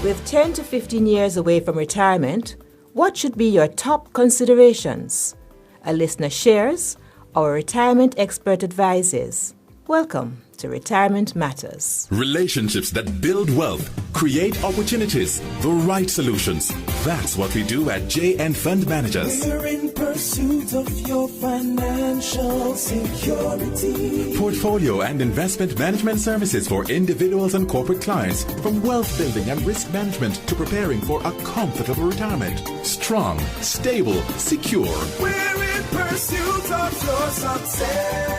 With 10 to 15 years away from retirement, what should be your top considerations? A listener shares, our retirement expert advises. Welcome to Retirement Matters. Relationships that build wealth, create opportunities, the right solutions. That's what we do at JN Fund Managers. We're in pursuit of your financial security. Portfolio and investment management services for individuals and corporate clients, from wealth building and risk management to preparing for a comfortable retirement. Strong, stable, secure. We're in pursuit of your success.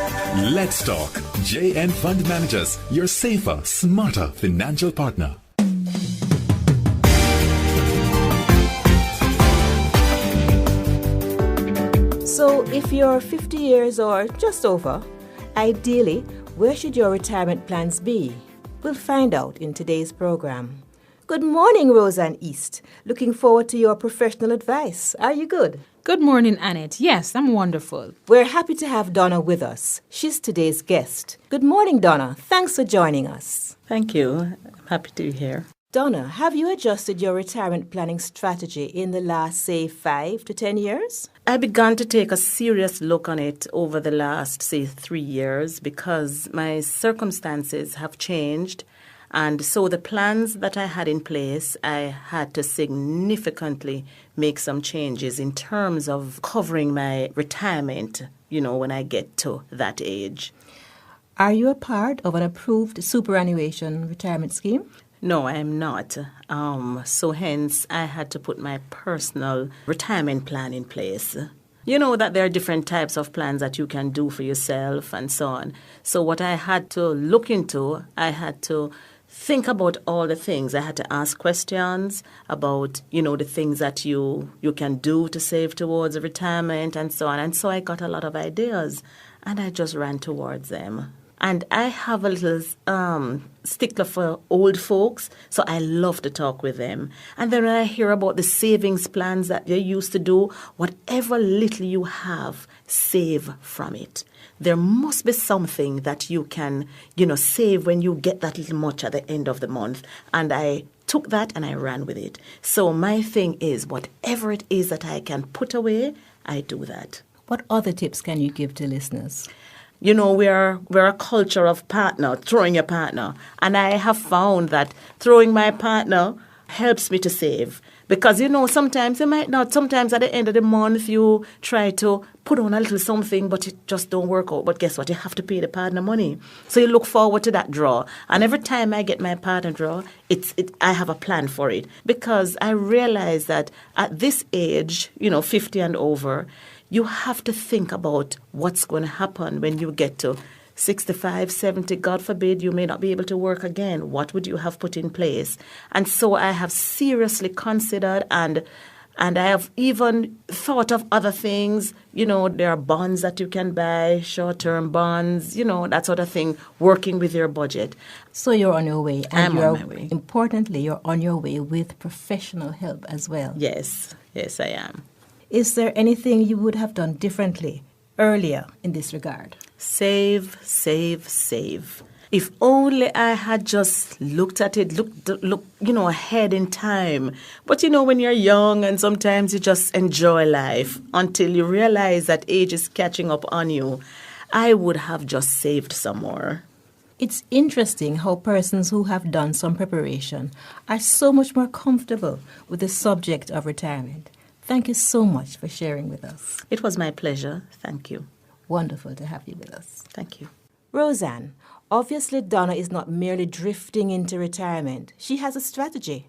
Let's talk. JN Fund Managers, your safer, smarter financial partner. So if you're 50 years or just over, ideally, where should your retirement plans be? We'll find out in today's program. Good morning, Roseanne East. Looking forward to your professional advice. Are you good? Good morning, Annette. Yes, I'm wonderful. We're happy to have Donna with us. She's today's guest. Good morning, Donna. Thanks for joining us. Thank you. I'm happy to be here. Donna, have you adjusted your retirement planning strategy in the last, say, 5 to 10 years? I began to take a serious look on it over the last, say, 3 years because my circumstances have changed. And so the plans that I had in place, I had to significantly make some changes in terms of covering my retirement, when I get to that age. Are you a part of an approved superannuation retirement scheme? No, I am not. So hence, I had to put my personal retirement plan in place. You know that there are different types of plans that you can do for yourself and so on. So what I had to look into, I had to think about all the things. I had to ask questions about, the things that you can do to save towards retirement and so on. And so I got a lot of ideas and I just ran towards them. And I have a little stickler for old folks, so I love to talk with them. And then when I hear about the savings plans that they used to do, whatever little you have, save from it. There must be something that you can, save when you get that little much at the end of the month. And I took that and I ran with it. So my thing is, whatever it is that I can put away, I do that. What other tips can you give to listeners? We're a culture of throwing your partner. And I have found that throwing my partner helps me to save. Because, sometimes sometimes at the end of the month you try to put on a little something, but it just don't work out. But guess what? You have to pay the partner money. So you look forward to that draw. And every time I get my partner draw, I have a plan for it. Because I realize that at this age, 50 and over, you have to think about what's going to happen when you get to 65, 70, God forbid, you may not be able to work again. What would you have put in place? And so I have seriously considered and I have even thought of other things. There are bonds that you can buy, short-term bonds, that sort of thing, working with your budget. So you're on your way. And I'm on my way. Importantly, you're on your way with professional help as well. Yes, I am. Is there anything you would have done differently earlier in this regard? Save, save, save. If only I had just looked at it, look, ahead in time. But when you're young and sometimes you just enjoy life until you realize that age is catching up on you, I would have just saved some more. It's interesting how persons who have done some preparation are so much more comfortable with the subject of retirement. Thank you so much for sharing with us. It was my pleasure. Thank you. Wonderful to have you with us. Thank you. Roseanne, obviously Donna is not merely drifting into retirement. She has a strategy.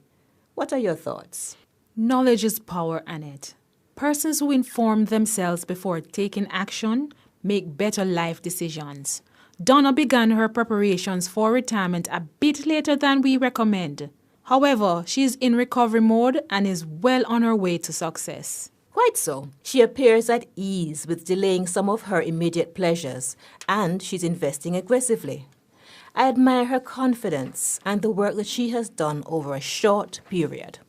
What are your thoughts? Knowledge is power, Annette. Persons who inform themselves before taking action make better life decisions. Donna began her preparations for retirement a bit later than we recommend. However, she is in recovery mode and is well on her way to success. Quite so. She appears at ease with delaying some of her immediate pleasures, and she's investing aggressively. I admire her confidence and the work that she has done over a short period.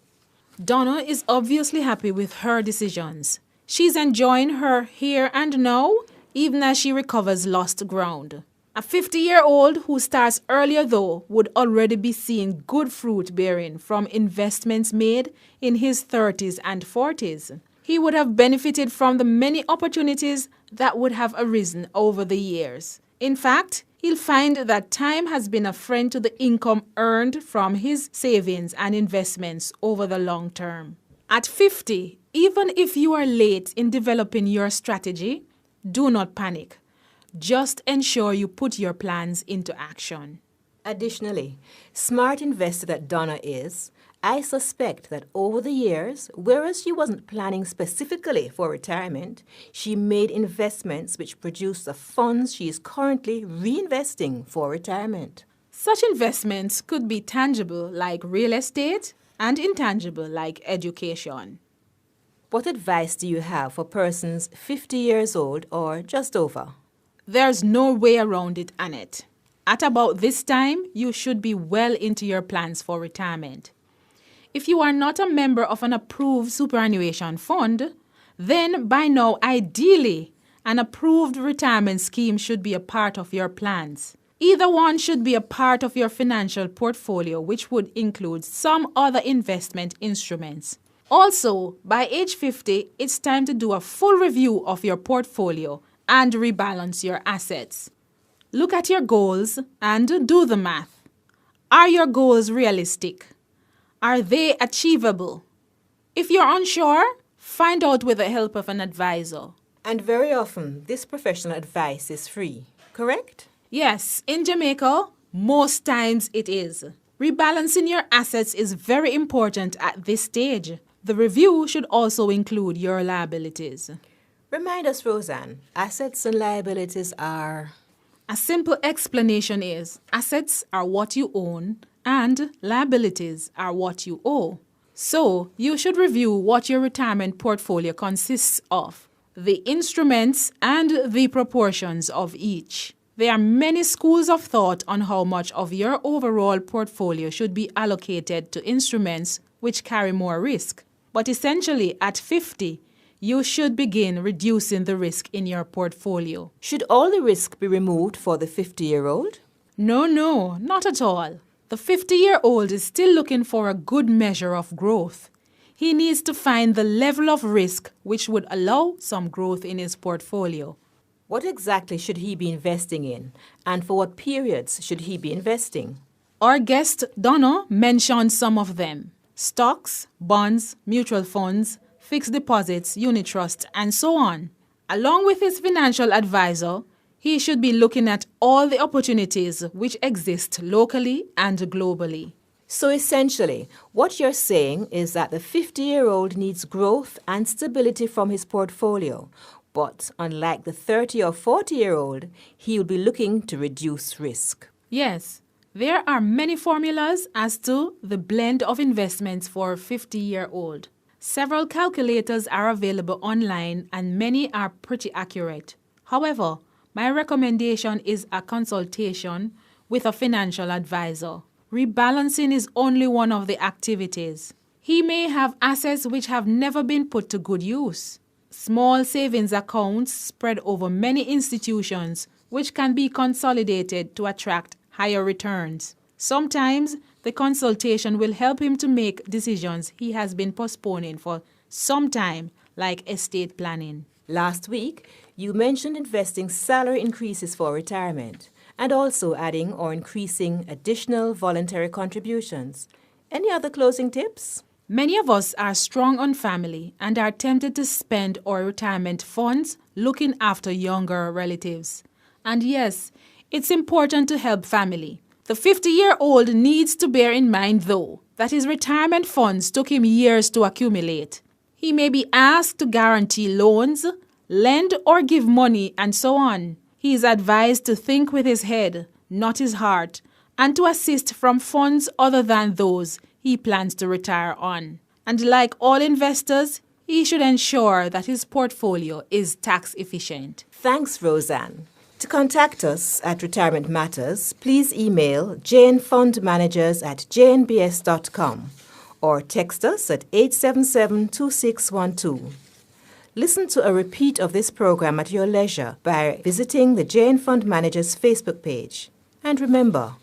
Donna is obviously happy with her decisions. She's enjoying her here and now, even as she recovers lost ground. A 50-year-old who starts earlier, though, would already be seeing good fruit bearing from investments made in his 30s and 40s. He would have benefited from the many opportunities that would have arisen over the years. In fact, he'll find that time has been a friend to the income earned from his savings and investments over the long term. At 50, even if you are late in developing your strategy, do not panic. Just ensure you put your plans into action. Additionally, smart investor that Donna is, I suspect that over the years, whereas she wasn't planning specifically for retirement, she made investments which produced the funds she is currently reinvesting for retirement. Such investments could be tangible like real estate and intangible like education. What advice do you have for persons 50 years old or just over? There's no way around it, Annette. At about this time, you should be well into your plans for retirement. If you are not a member of an approved superannuation fund, then by now, ideally, an approved retirement scheme should be a part of your plans. Either one should be a part of your financial portfolio, which would include some other investment instruments. Also, by age 50, it's time to do a full review of your portfolio and rebalance your assets. Look at your goals and do the math. Are your goals realistic? Are they achievable? If you're unsure, find out with the help of an advisor. And very often, this professional advice is free, correct? Yes, in Jamaica, most times it is. Rebalancing your assets is very important at this stage. The review should also include your liabilities. Remind us, Roseanne, assets and liabilities are... A simple explanation is assets are what you own and liabilities are what you owe. So you should review what your retirement portfolio consists of, the instruments and the proportions of each. There are many schools of thought on how much of your overall portfolio should be allocated to instruments which carry more risk. But essentially, at 50, you should begin reducing the risk in your portfolio. Should all the risk be removed for the 50-year-old? No, not at all. The 50-year-old is still looking for a good measure of growth. He needs to find the level of risk which would allow some growth in his portfolio. What exactly should he be investing in, and for what periods should he be investing? Our guest, Donna, mentioned some of them: stocks, bonds, mutual funds, fixed deposits, unit trust, and so on. Along with his financial advisor, he should be looking at all the opportunities which exist locally and globally. So essentially, what you're saying is that the 50-year-old needs growth and stability from his portfolio, but unlike the 30 or 40-year-old, he will be looking to reduce risk. Yes, there are many formulas as to the blend of investments for a 50-year-old. Several calculators are available online and many are pretty accurate. However, my recommendation is a consultation with a financial advisor. Rebalancing is only one of the activities. He may have assets which have never been put to good use. Small savings accounts spread over many institutions which can be consolidated to attract higher returns. Sometimes the consultation will help him to make decisions he has been postponing for some time, like estate planning. Last week, you mentioned investing salary increases for retirement and also adding or increasing additional voluntary contributions. Any other closing tips? Many of us are strong on family and are tempted to spend our retirement funds looking after younger relatives. And yes, it's important to help family. The 50-year-old needs to bear in mind, though, that his retirement funds took him years to accumulate. He may be asked to guarantee loans, lend or give money, and so on. He is advised to think with his head, not his heart, and to assist from funds other than those he plans to retire on. And like all investors, he should ensure that his portfolio is tax efficient. Thanks, Roseanne. To contact us at Retirement Matters, please email jnfundmanagers@jnbs.com or text us at 877-2612. Listen to a repeat of this program at your leisure by visiting the Jane Fund Manager's Facebook page. And remember,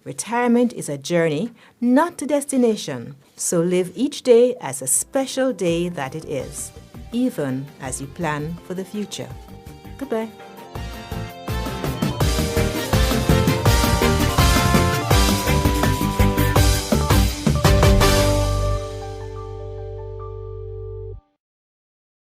retirement is a journey, not a destination. So live each day as a special day that it is, even as you plan for the future. Goodbye.